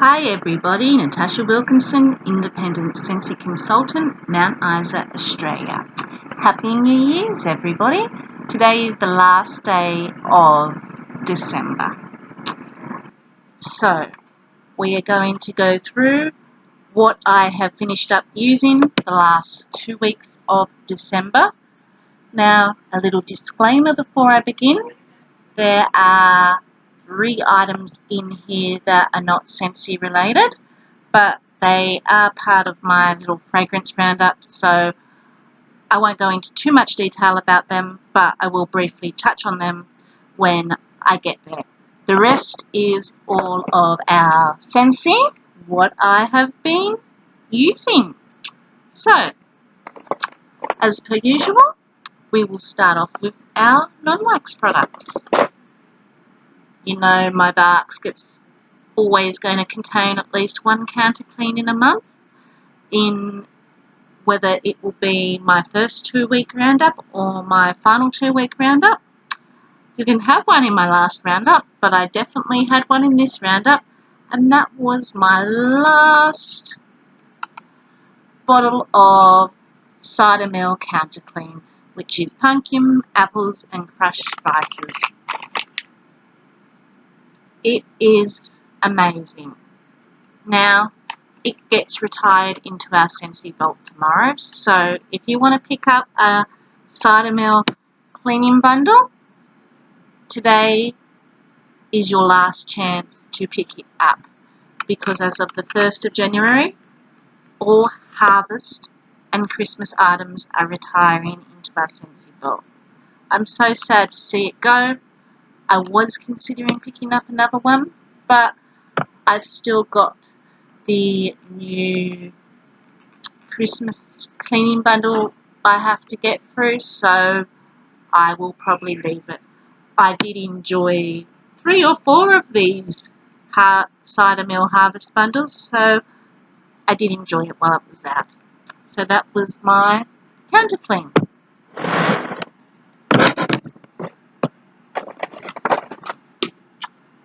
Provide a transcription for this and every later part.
Hi everybody, Natasha Wilkinson, Independent Sensi Consultant, Mount Isa, Australia. Happy New Year's everybody. Today is the last day of December. So, we are going to go through what I have finished up using the last 2 weeks of December. Now, a little disclaimer before I begin. There are 3 items in here that are not Sensi related, but they are part of my little fragrance roundup, so I won't go into too much detail about them, but I will briefly touch on them when I get there. The rest is all of our Sensi, what I have been using. So, as per usual, we will start off with our non-wax products. You know, my basket's always going to contain at least 1 counter clean in a month, in whether it will be my first 2-week roundup or my final 2-week roundup. Didn't have one in my last roundup, but I definitely had one in this roundup, and that was my last bottle of Cider Mill counter clean, which is pumpkin, apples and crushed spices. It is amazing. Now, it gets retired into our Sensi vault tomorrow, so if you want to pick up a Cider Mill cleaning bundle, today is your last chance to pick it up, because as of the 1st of January, all harvest and Christmas items are retiring into our Sensi vault. I'm so sad to see it go. I was considering picking up another one, but I've still got the new Christmas cleaning bundle I have to get through, so I will probably leave it. I did enjoy 3 or 4 of these Cider Mill harvest bundles, so I did enjoy it while it was out. So that was my counter clean.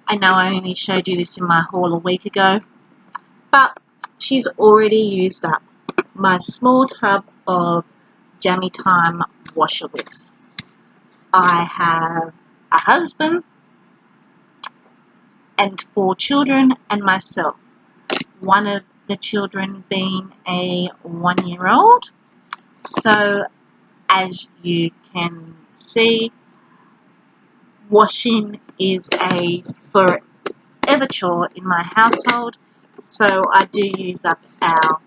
I know I only showed you this in my haul a week ago, but she's already used up my small tub of Jammy Time washer whiffs. I have a husband and 4 children and myself. One of the children being a 1-year-old. So as you can see, washing is a forever chore in my household, so I do use up our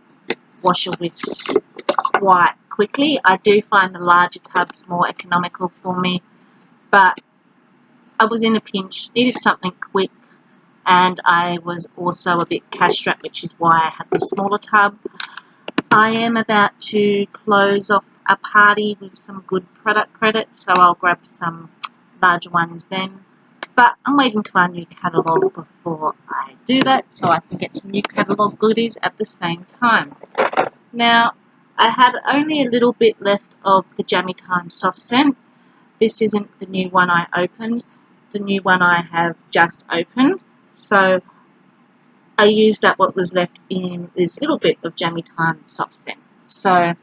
washer whiffs quite quickly. I do find the larger tubs more economical for me, but I was in a pinch, needed something quick, and I was also a bit cash strapped, which is why I had the smaller tub. I am about to close off a party with some good product credit, so I'll grab some larger ones then. But I'm waiting to our new catalogue before I do that, so I can get some new catalogue goodies at the same time. Now, I had only a little bit left of the Jammy Time soft scent. This isn't the new one I opened. The new one I have just opened. So I used up what was left in this little bit of Jammy Time soft scent. So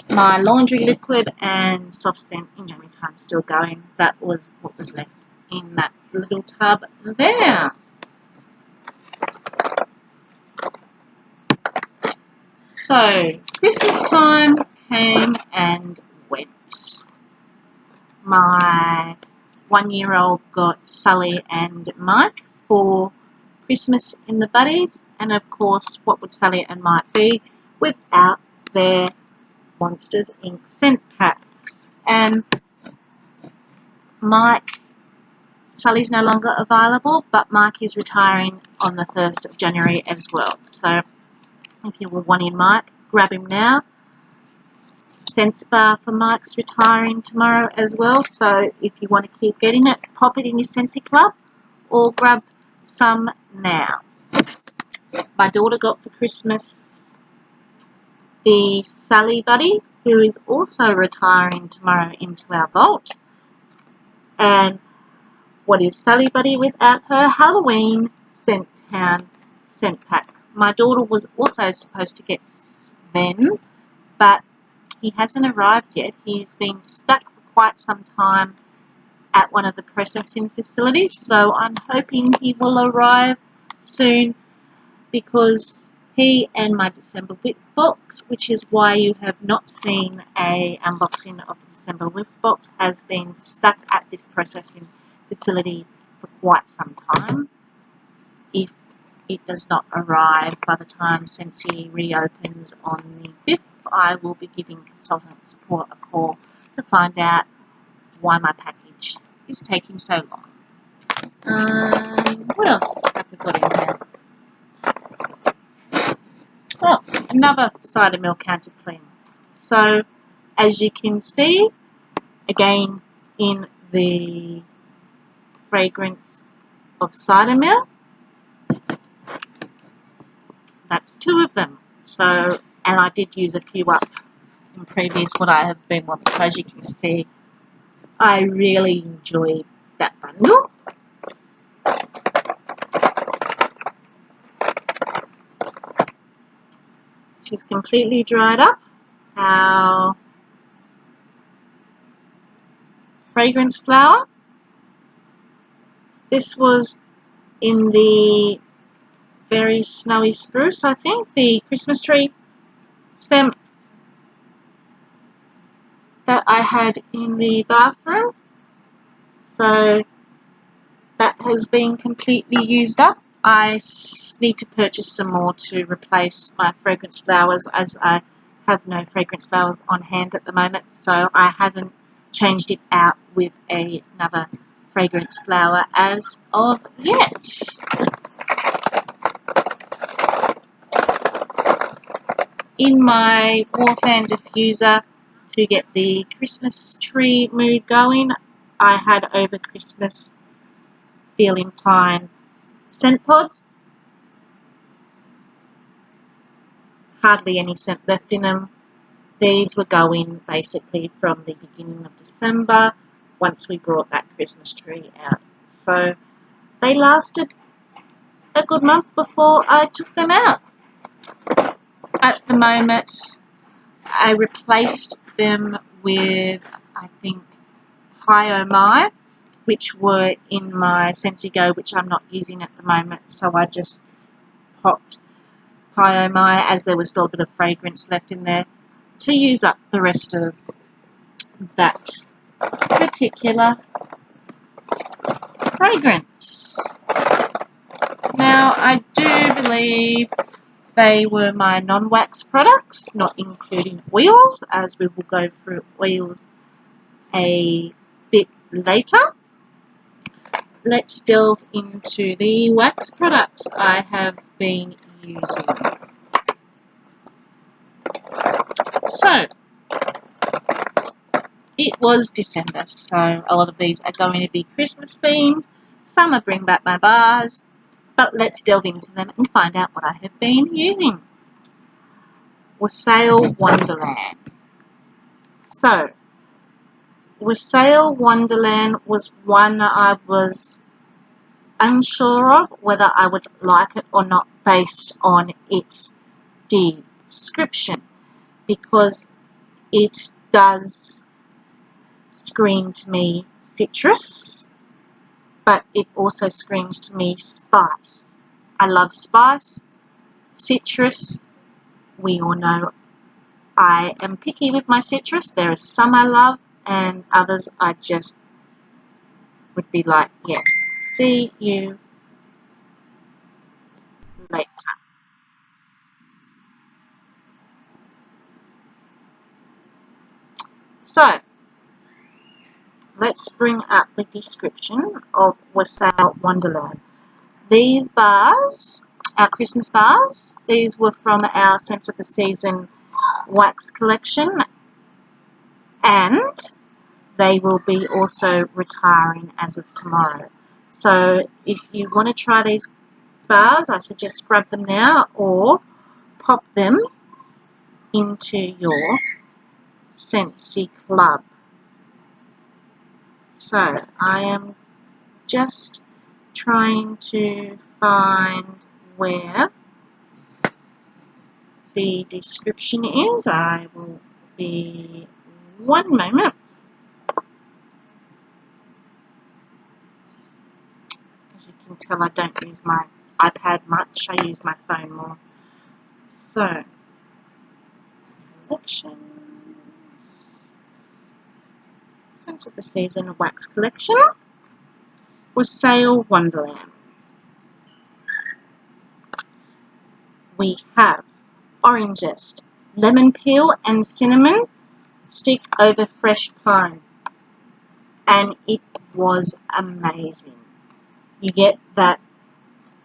my laundry liquid and soft scent in Jammy Time still going. That was what was left in that little tub there. So Christmas time came and went. My 1-year-old got Sully and Mike for Christmas in the buddies, and of course, what would Sully and Mike be without their Monsters Inc. scent packs? And Sully's no longer available, but Mike is retiring on the 1st of January as well. So if you were wanting Mike, grab him now. Sense bar for Mike's retiring tomorrow as well, so if you want to keep getting it, pop it in your Sensi Club or grab some now. My daughter got for Christmas the Sally Buddy, who is also retiring tomorrow into our vault. And what is Sally Buddy without her Halloween Scent Town scent pack. My daughter was also supposed to get Sven, but he hasn't arrived yet. He's been stuck for quite some time at one of the processing facilities, so I'm hoping he will arrive soon, because he and my December whip box, which is why you have not seen a unboxing of the December whip box, has been stuck at this processing facility for quite some time. If it does not arrive by the time Sensi reopens on the 5th, I will be giving consultant support a call to find out why my package is taking so long. What else have we got in here? Oh, another Cider Mill counter clean. So, as you can see, again in the fragrance of Cider Mill, that's 2 of them. So, and I did use a few up in previous what I have been wanting. So as you can see, I really enjoyed that bundle. She's completely dried up. Our fragrance flower. This was in the Very Snowy Spruce, I think, the Christmas tree stem that I had in the bathroom. So that has been completely used up. I need to purchase some more to replace my fragrance flowers, as I have no fragrance flowers on hand at the moment, so I haven't changed it out with another fragrance flower as of yet. In my Warfan diffuser, to get the Christmas tree mood going, I had over Christmas Feeling Pine scent pods. Hardly any scent left in them. These were going basically from the beginning of December, once we brought that Christmas tree out. So they lasted a good month before I took them out. At the moment, I replaced them with, I think, Hi Oh My, which were in my Sensi Go, which I'm not using at the moment, so I just popped Hi Oh My, as there was still a bit of fragrance left in there, to use up the rest of that particular fragrance. Now, I do believe they were my non-wax products, not including oils, as we will go through oils a bit later. Let's delve into the wax products I have been using. So, it was December, so a lot of these are going to be Christmas themed. Some are bring back my bars, but let's delve into them and find out what I have been using. Wassail Wonderland. So, Wassail Wonderland was one I was unsure of whether I would like it or not based on its description, because it does scream to me citrus, but it also screams to me spice. I love spice. Citrus, we all know I am picky with my citrus. There are some I love and others I just would be like, yeah, see you later. So, let's bring up the description of Wassail Wonderland. These bars, our Christmas bars, these were from our Sense of the Season wax collection, and they will be also retiring as of tomorrow. So if you want to try these bars, I suggest grab them now or pop them into your Scentsy Club. So I am just trying to find where the description is. I will be one moment. As you can tell, I don't use my iPad much. I use my phone more. So, collections. Sense of the Season Wax Collection. Wassail Wonderland. We have orange zest, lemon peel and cinnamon stick over fresh pine, and it was amazing. You get that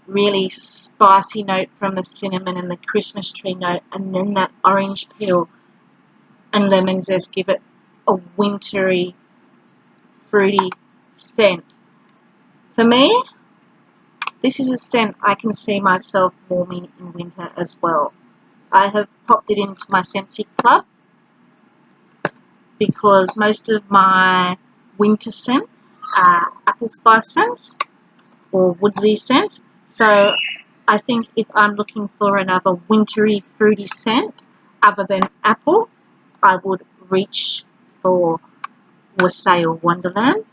really spicy note from the cinnamon and the Christmas tree note, and then that orange peel and lemon zest give it a wintry, fruity scent. For me, this is a scent I can see myself warming in winter as well. I have popped it into my Scentsy Club because most of my winter scents are apple spice scents or woodsy scents. So I think if I'm looking for another wintry, fruity scent other than apple, I would reach for Wassail Wonderland.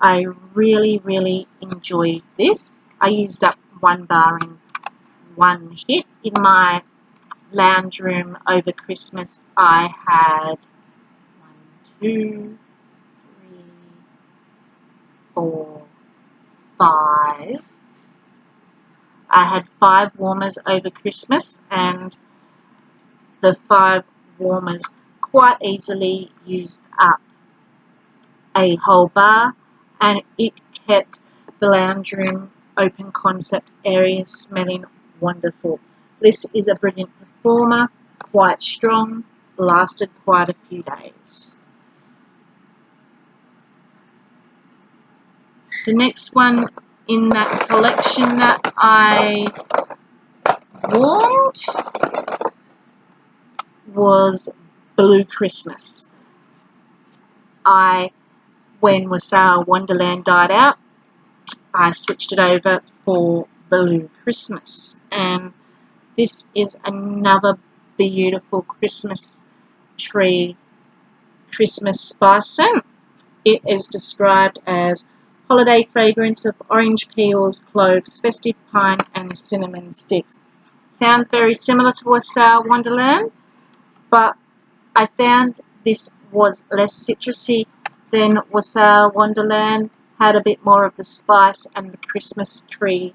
I really, really enjoyed this. I used up one bar in one hit. In my lounge room over Christmas, I had 1, 2, 3, 4, 5. I had 5 warmers over Christmas, and the 5 warmers quite easily used up a whole bar, and it kept the lounge room open concept area smelling wonderful. This is a brilliant performer, quite strong, lasted quite a few days. The next one in that collection that I warmed was Blue Christmas. When Wassail Wonderland died out, I switched it over for Blue Christmas, and this is another beautiful Christmas tree Christmas spice scent. It is described as holiday fragrance of orange peels, cloves, festive pine and cinnamon sticks. Sounds very similar to Wassail Wonderland, but I found this was less citrusy than Wassail Wonderland, had a bit more of the spice and the Christmas tree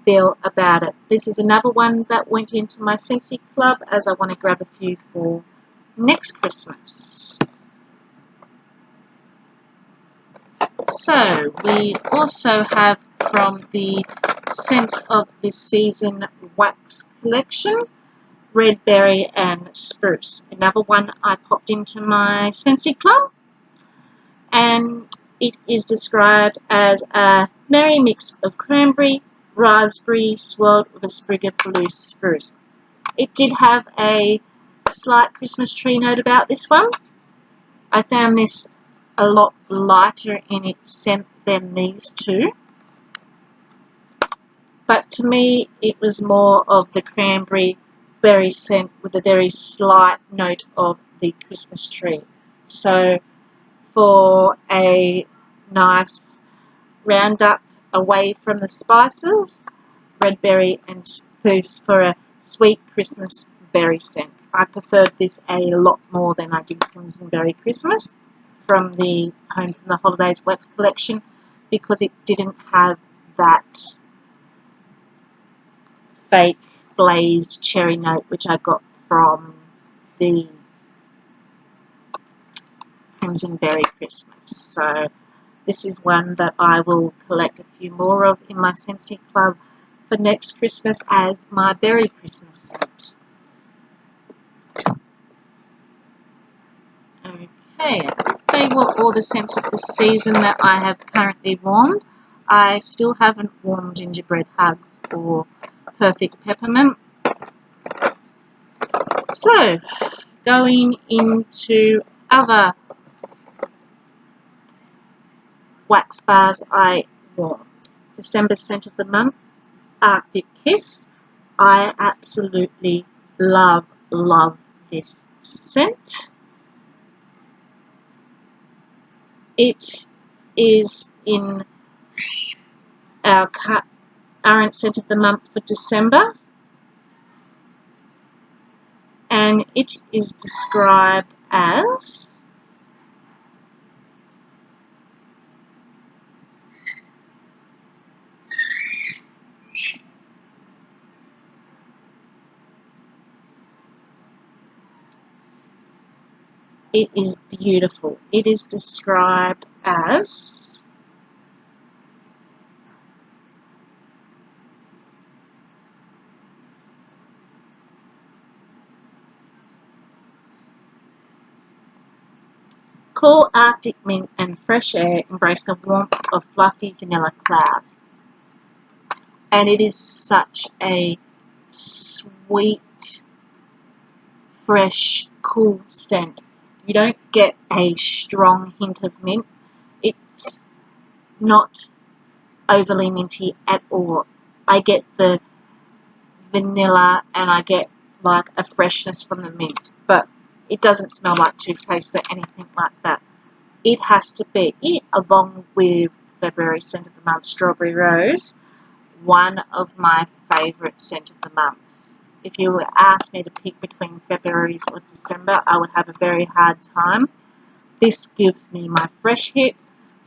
feel about it. This is another one that went into my Scentsy Club as I want to grab a few for next Christmas. So we also have from the Scent of the Season Wax Collection, Red Berry and Spruce. Another one I popped into my Scentsy Club, and it is described as a merry mix of cranberry, raspberry swirled with a sprig of blue spruce. It did have a slight Christmas tree note about this one. I found this a lot lighter in its scent than these two, but to me it was more of the cranberry berry scent with a very slight note of the Christmas tree. So for a nice roundup away from the spices, Red Berry and Spruce for a sweet Christmas berry scent. I preferred this a lot more than I did Crimson Berry Christmas from the Home from the Holidays Wax Collection, because it didn't have that fake glazed cherry note which I got from the Crimson Berry Christmas. So this is one that I will collect a few more of in my Scentsy Club for next Christmas as my berry Christmas scent. Okay, they were all the scents of the season that I have currently warmed. I still haven't warmed Gingerbread Hugs or Perfect Peppermint. So, going into other wax bars I warmed. December scent of the month, Arctic Kiss. I absolutely love this scent. It is in our current scent of the month for December, and it is described as it is beautiful. It is described as cool Arctic mint and fresh air embrace the warmth of fluffy vanilla clouds. And it is such a sweet, fresh, cool scent. You don't get a strong hint of mint. It's not overly minty at all. I get the vanilla and I get like a freshness from the mint, but it doesn't smell like toothpaste or anything like that. It has to be, along with February scent of the month, Strawberry Rose, one of my favourite scent of the month. If you were asked me to pick between February's or December, I would have a very hard time. This gives me my fresh hit.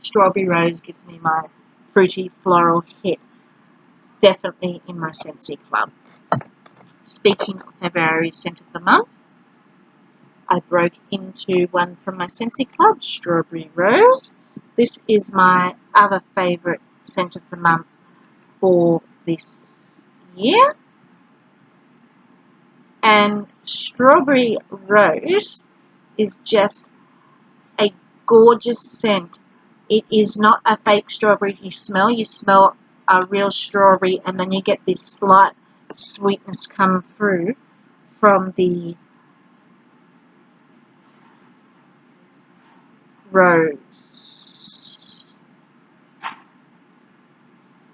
Strawberry Rose gives me my fruity floral hit. Definitely in my Scentsy Club. Speaking of February scent of the month, I broke into one from my Scentsy Club, Strawberry Rose. This is my other favourite scent of the month for this year. And Strawberry Rose is just a gorgeous scent. It is not a fake strawberry you smell a real strawberry, and then you get this slight sweetness come through from the rose.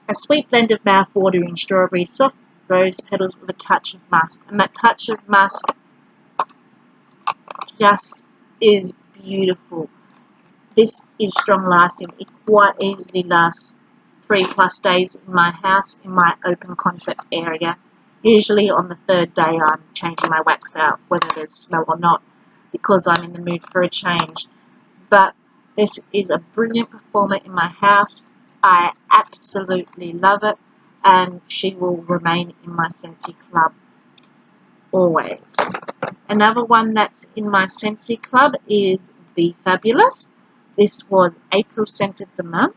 A sweet blend of mouth-watering strawberries, soft rose petals with a touch of musk, and that touch of musk just is beautiful. This is strong lasting. It quite easily lasts 3+ days in my house, in my open concept area. Usually on the third day I'm changing my wax out, whether there's smell or not, because I'm in the mood for a change. But this is a brilliant performer in my house. I absolutely love it, and she will remain in my Scentsy Club always. Another one that's in my Scentsy Club is Be Fabulous. This was April scent of the month,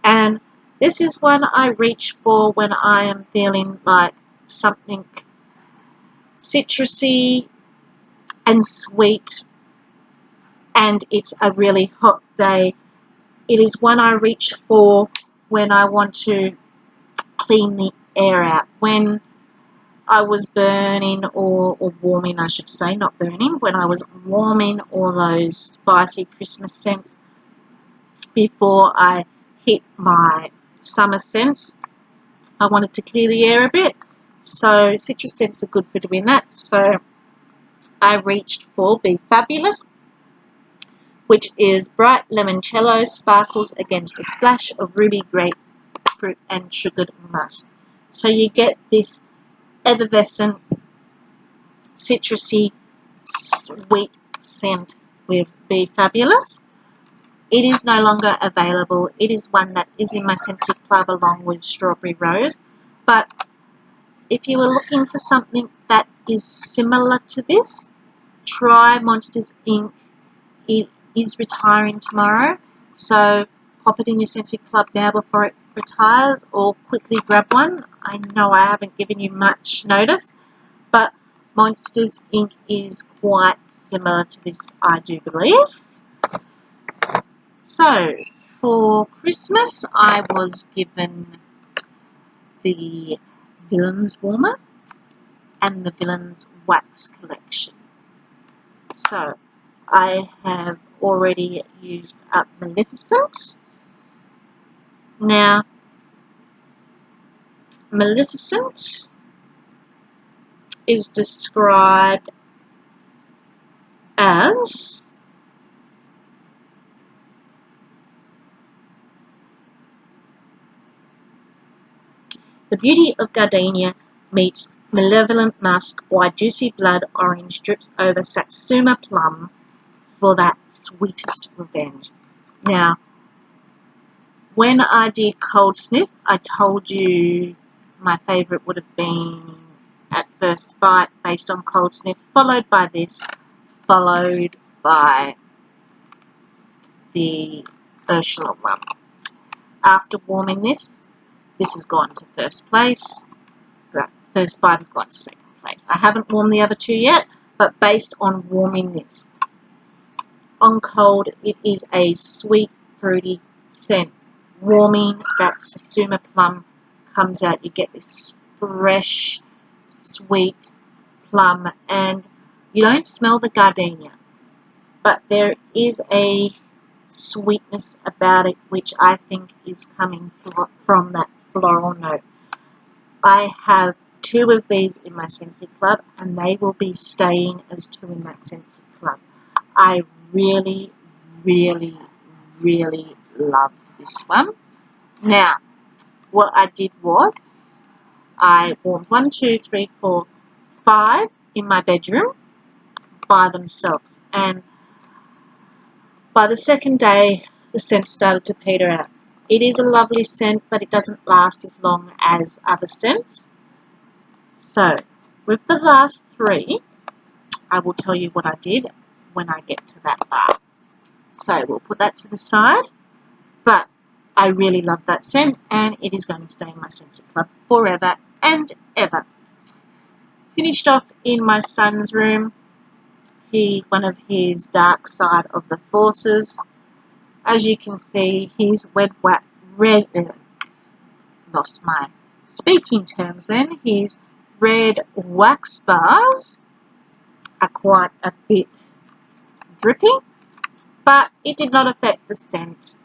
and this is one I reach for when I am feeling like something citrusy and sweet, and it's a really hot day. It is one I reach for when I want to clean the air out. When I was burning, or warming, I should say, not burning, when I was warming all those spicy Christmas scents before I hit my summer scents, I wanted to clear the air a bit. So citrus scents are good for doing that. So I reached for Be Fabulous, which is bright limoncello sparkles against a splash of ruby grapefruit and sugared musk. So you get this effervescent, citrusy, sweet scent with Be Fabulous. It is no longer available. It is one that is in my Scentsy Club along with Strawberry Rose. But if you were looking for something that is similar to this, try Monsters Inc. It is retiring tomorrow, so pop it in your Scentsy Club now before it retires, or quickly grab one. I know I haven't given you much notice, but Monsters Inc. is quite similar to this, I do believe. So, for Christmas, I was given the Villains Warmer and the Villains Wax collection. So, I have already used up Maleficent. Now, Maleficent is described as the beauty of gardenia meets malevolent musk while juicy blood orange drips over satsuma plum for that sweetest revenge. Now, when I did cold sniff, I told you my favourite would have been At First Bite based on cold sniff, followed by this, followed by the Ursula one. After warming this has gone to first place. First Bite has gone to second place. I haven't warmed the other two yet, but based on warming this, on cold, it is a sweet, fruity scent. Warming, that satsuma plum comes out. You get this fresh, sweet plum, and you don't smell the gardenia, but there is a sweetness about it which I think is coming from that floral note. I have 2 of these in my Scentsy Club, and they will be staying as 2 in that Scentsy Club. I really, really, really loved this one. Now, what I did was I warmed 1, 2, 3, 4, 5 in my bedroom by themselves, and by the second day the scent started to peter out. It is a lovely scent, but it doesn't last as long as other scents. So with the last 3, I will tell you what I did when I get to that bar. So we'll put that to the side, but I really love that scent, and it is going to stay in my Scentsy Club forever and ever. Finished off in my son's room. One of his dark side of the forces. As you can see, his lost my speaking terms then. His red wax bars are quite a bit drippy, but it did not affect the scent.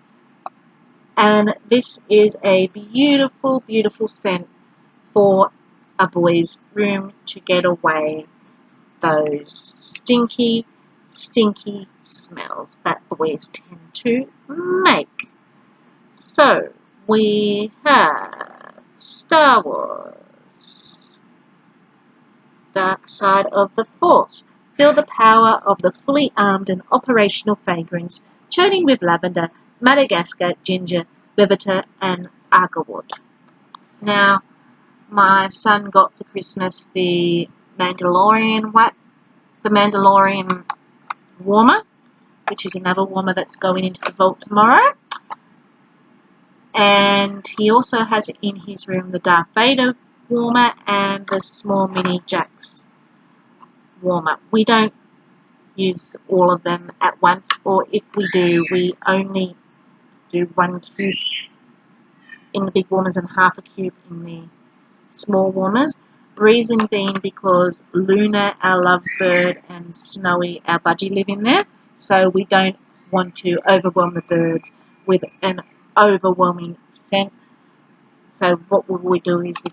And this is a beautiful, beautiful scent for a boy's room to get away those stinky, stinky smells that boys tend to make. So we have Star Wars, Dark Side of the Force. Feel the power of the fully armed and operational fragrance, churning with lavender, Madagascar, ginger, vivita, and agarwood. Now, my son got for Christmas the Mandalorian warmer, which is another warmer that's going into the vault tomorrow. And he also has in his room the Darth Vader warmer and the small mini Jax warmer. We don't use all of them at once, or if we do, we only do 1 cube in the big warmers and half a cube in the small warmers. Reason being because Luna, our lovebird, and Snowy, our budgie, live in there, so we don't want to overwhelm the birds with an overwhelming scent. So what we do is we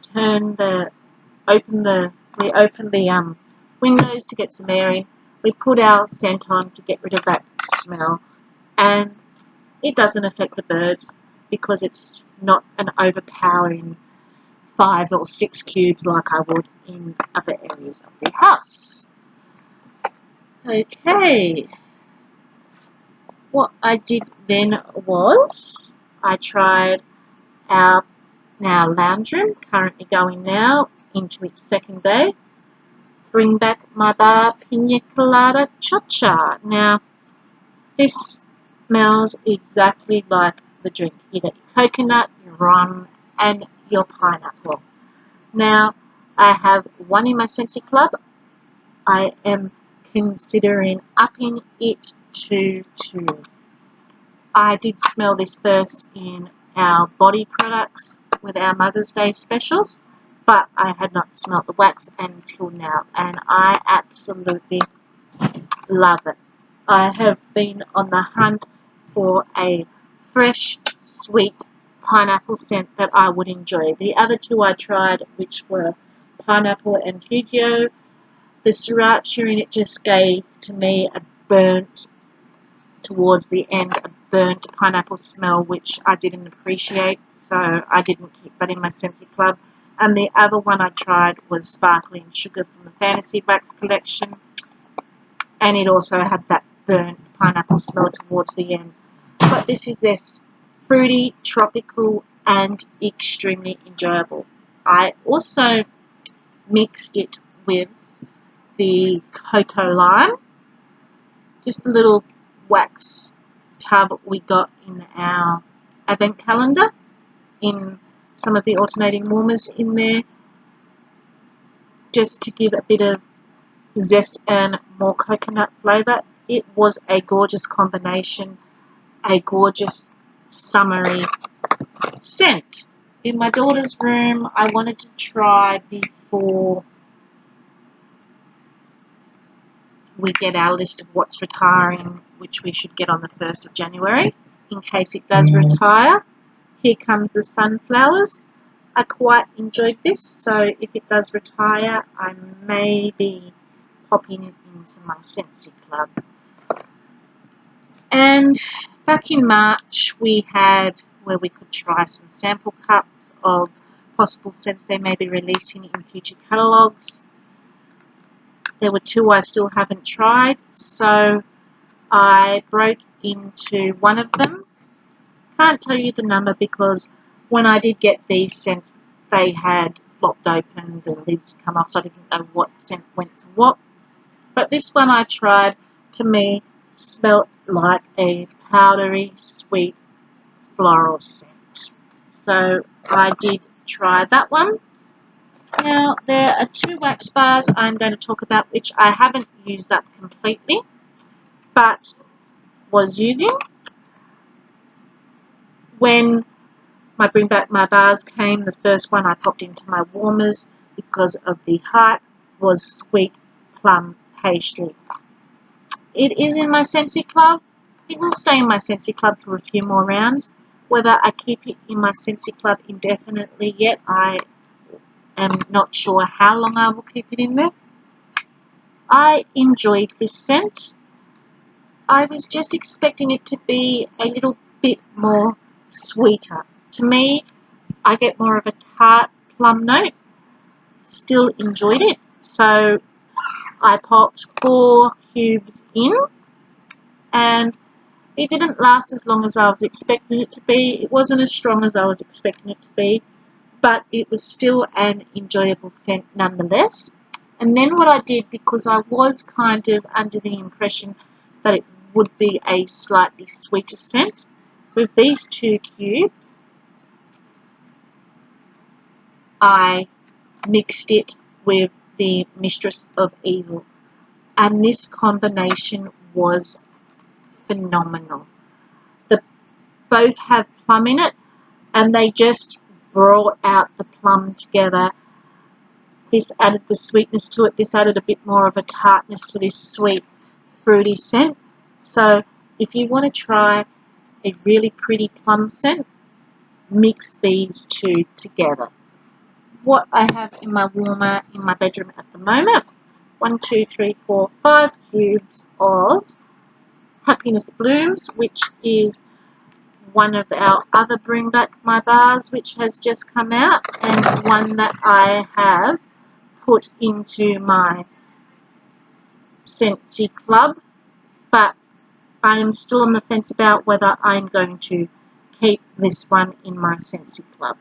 open the windows to get some air in. We put our scent on to get rid of that smell, and it doesn't affect the birds because it's not an overpowering 5 or 6 cubes like I would in other areas of the house. Okay, what I did then was I tried our lounge room, currently going now into its 2nd day. Bring back my bar Pina Colada Cha-Cha. Now, this smells exactly like the drink. You get your coconut, your rum, and your pineapple. Now, I have 1 in my Scentsy Club. I am considering upping it to 2. I did smell this first in our body products with our Mother's Day specials, but I had not smelt the wax until now, and I absolutely love it. I have been on the hunt for a fresh, sweet pineapple scent that I would enjoy. The other 2 I tried, which were pineapple and Hugio. The sriracha in it just gave to me a burnt, towards the end, a burnt pineapple smell, which I didn't appreciate, so I didn't keep that in my Scentsy Club. And the other one I tried was Sparkling Sugar from the Fantasy Wax collection, and it also had that burnt pineapple smell towards the end. But this is this fruity, tropical, and extremely enjoyable. I also mixed it with the cocoa lime, just a little wax tub we got in our advent calendar, in some of the alternating warmers in there, just to give a bit of zest and more coconut flavour. It was a gorgeous combination, a gorgeous summery scent. In my daughter's room, I wanted to try before we get our list of what's retiring, which we should get on the 1st of January, in case it does retire. Here Comes the Sunflowers. I quite enjoyed this, so if it does retire, I may be popping it into my Scentsy Club. And back in March, we had where we could try some sample cups of possible scents they may be releasing in future catalogues. There were 2 I still haven't tried, so I broke into one of them. Can't tell you the number because when I did get these scents, they had flopped open, the lids come off, so I didn't know what scent went to what. But this one I tried, to me, smelled like a powdery, sweet, floral scent. So I did try that one. Now, there are 2 wax bars I'm going to talk about which I haven't used up completely, but was using. When my Bring Back My Bars came, the first one I popped into my warmers because of the hype was Sweet Plum Pastry. It is in my Scentsy Club. It will stay in my Scentsy Club for a few more rounds. Whether I keep it in my Scentsy Club indefinitely yet, I am not sure how long I will keep it in there. I enjoyed this scent. I was just expecting it to be a little bit more sweeter. To me, I get more of a tart plum note. Still enjoyed it. So I popped 4 cubes in, and it didn't last as long as I was expecting it to be. It wasn't as strong as I was expecting it to be, but it was still an enjoyable scent nonetheless. And then what I did, because I was kind of under the impression that it would be a slightly sweeter scent, with these 2 cubes, I mixed it with the Mistress of Evil, and this combination was phenomenal. Both have plum in it, and they just brought out the plum together. This added the sweetness to it. This added a bit more of a tartness to this sweet, fruity scent. So if you want to try a really pretty plum scent, mix these 2 together. What I have in my warmer in my bedroom at the moment, 1, 2, 3, 4, 5 cubes of Happiness Blooms, which is one of our other Bring Back My Bars, which has just come out, and one that I have put into my Scentsy Club, but I am still on the fence about whether I'm going to keep this one in my Scentsy Club.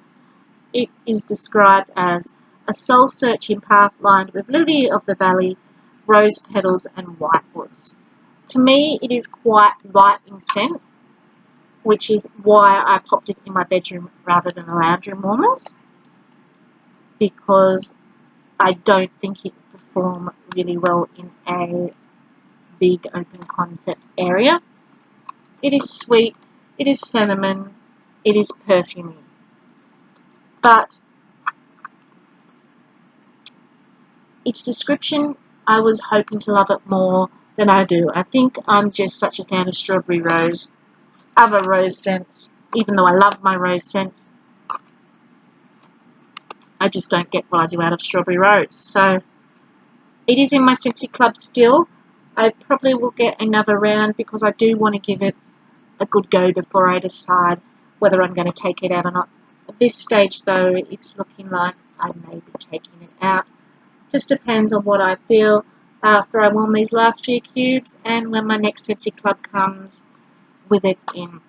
It is described as a soul-searching path lined with lily of the valley, rose petals and whitewoods. To me, it is quite light in scent, which is why I popped it in my bedroom rather than the lounge room warmers, because I don't think it would perform really well in a big open concept area. It is sweet, it is feminine, it is perfumey, but its description, I was hoping to love it more than I do. I think I'm just such a fan of strawberry rose, other rose scents, even though I love my rose scents. I I just don't get what I do out of Strawberry Rose. So it is in my Scentsy Club still. I probably will get another round because I do want to give it a good go before I decide whether I'm going to take it out or not. At this stage though, it's looking like I may be taking it out. Just depends on what I feel after I warm these last few cubes and when my next Scentsy Club comes with it in.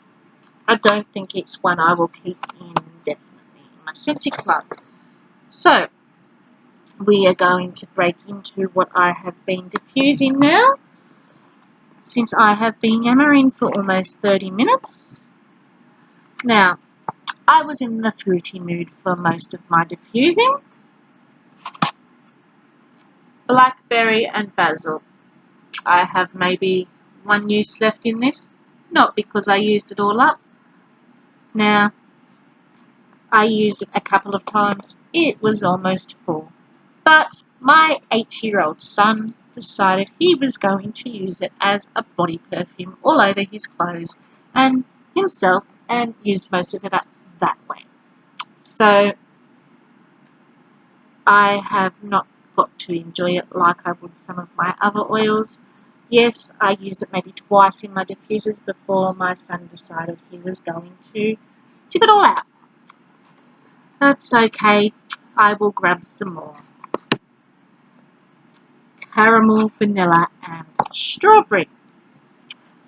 I don't think it's one I will keep indefinitely in my Scentsy Club. So we are going to break into what I have been diffusing now, since I have been yammering for almost 30 minutes. Now, I was in the fruity mood for most of my diffusing. Blackberry and basil. I have maybe one use left in this, not because I used it all up. Now, I used it a couple of times. It was almost full. But my 8-year-old son decided he was going to use it as a body perfume all over his clothes and himself, and used most of it up that way. So I have not got to enjoy it like I would some of my other oils. Yes, I used it maybe twice in my diffusers before my son decided he was going to tip it all out. That's okay, I will grab some more. Caramel, vanilla and strawberry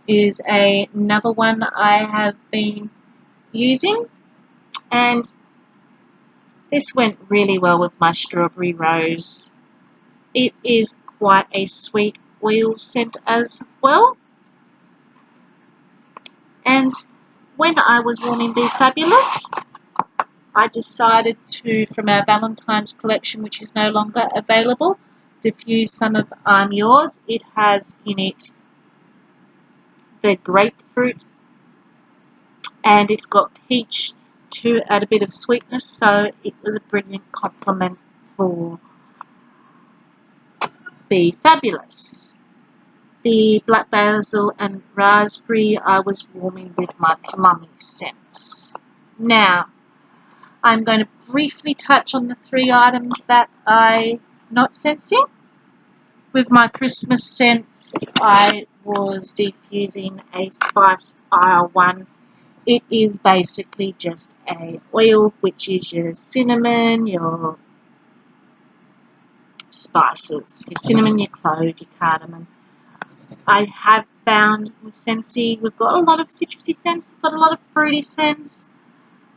is another one I have been using, and this went really well with my Strawberry Rose. It is quite a sweet oil scent as well, and when I was warming Be Fabulous, I decided to, from our Valentine's collection, which is no longer available, diffuse some of I'm Yours. It has in it the grapefruit, and it's got peach to add a bit of sweetness, so it was a brilliant complement for Be Fabulous. The black basil and raspberry I was warming with my plummy scents. Now, I'm going to briefly touch on the 3 items that I not sensing. With my Christmas scents, I was diffusing a spiced aisle 1. It is basically just a oil, which is your cinnamon, your spices, your cinnamon, your clove, your cardamom. I have found with Scentsy, we've got a lot of citrusy scents, we've got a lot of fruity scents.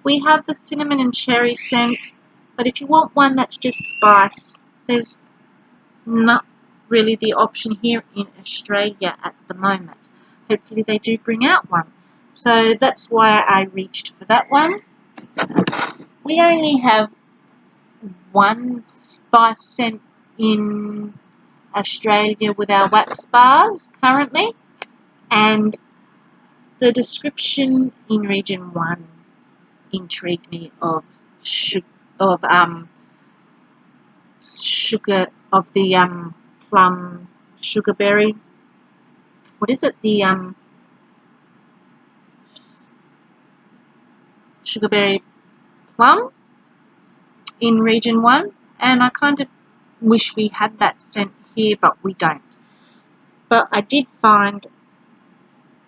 We have the cinnamon and cherry scent, but if you want one that's just spice, there's not really the option here in Australia at the moment. Hopefully they do bring out one. So that's why I reached for that one. We only have one spice scent in Australia with our wax bars currently, and the description in region 1 intrigued me of sugar of the plum sugarberry. What is it? The sugarberry plum in region 1, and I kind of wish we had that scent here, but we don't. But I did find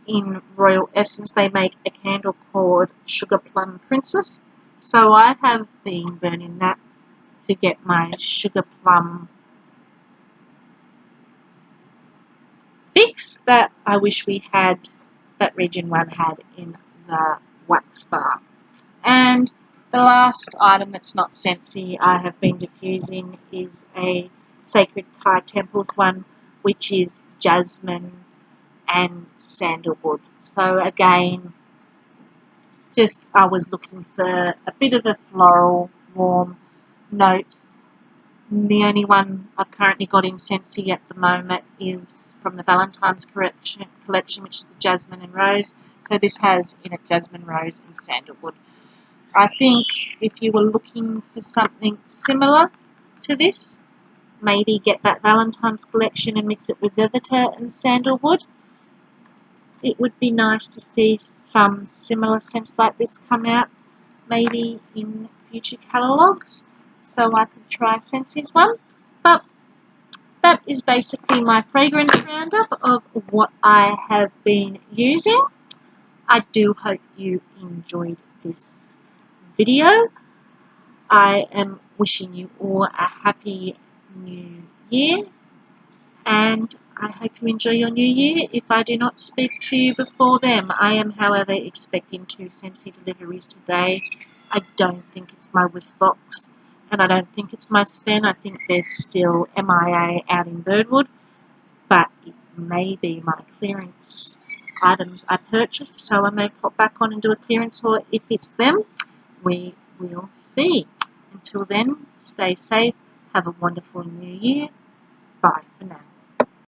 in Royal Essence they make a candle called Sugar Plum Princess, so I have been burning that to get my sugar plum fix that I wish we had, that region 1 had in the wax bar. And the last item that's not Scentsy I have been diffusing is a Sacred Thai Temples one, which is jasmine and sandalwood. So again, just I was looking for a bit of a floral, warm note. The only one I've currently got in Scentsy at the moment is from the Valentine's collection, which is the jasmine and rose. So this has in it jasmine, rose and sandalwood. I think if you were looking for something similar to this, maybe get that Valentine's collection and mix it with Vivita and sandalwood. It would be nice to see some similar scents like this come out maybe in future catalogues. so I could try Scentsys one. But that is basically my fragrance roundup of what I have been using. I do hope you enjoyed this video. I am wishing you all a happy new year, and I hope you enjoy your new year. If I do not speak to you before then, I am, however, expecting 2 Scentsy deliveries today. I don't think it's my whiff box, and I don't think it's my Spen. I think they're still MIA out in Birdwood, but it may be my clearance items I purchased, so I may pop back on and do a clearance haul if it's them. We will see. Until then, stay safe, have a wonderful new year. Bye for now.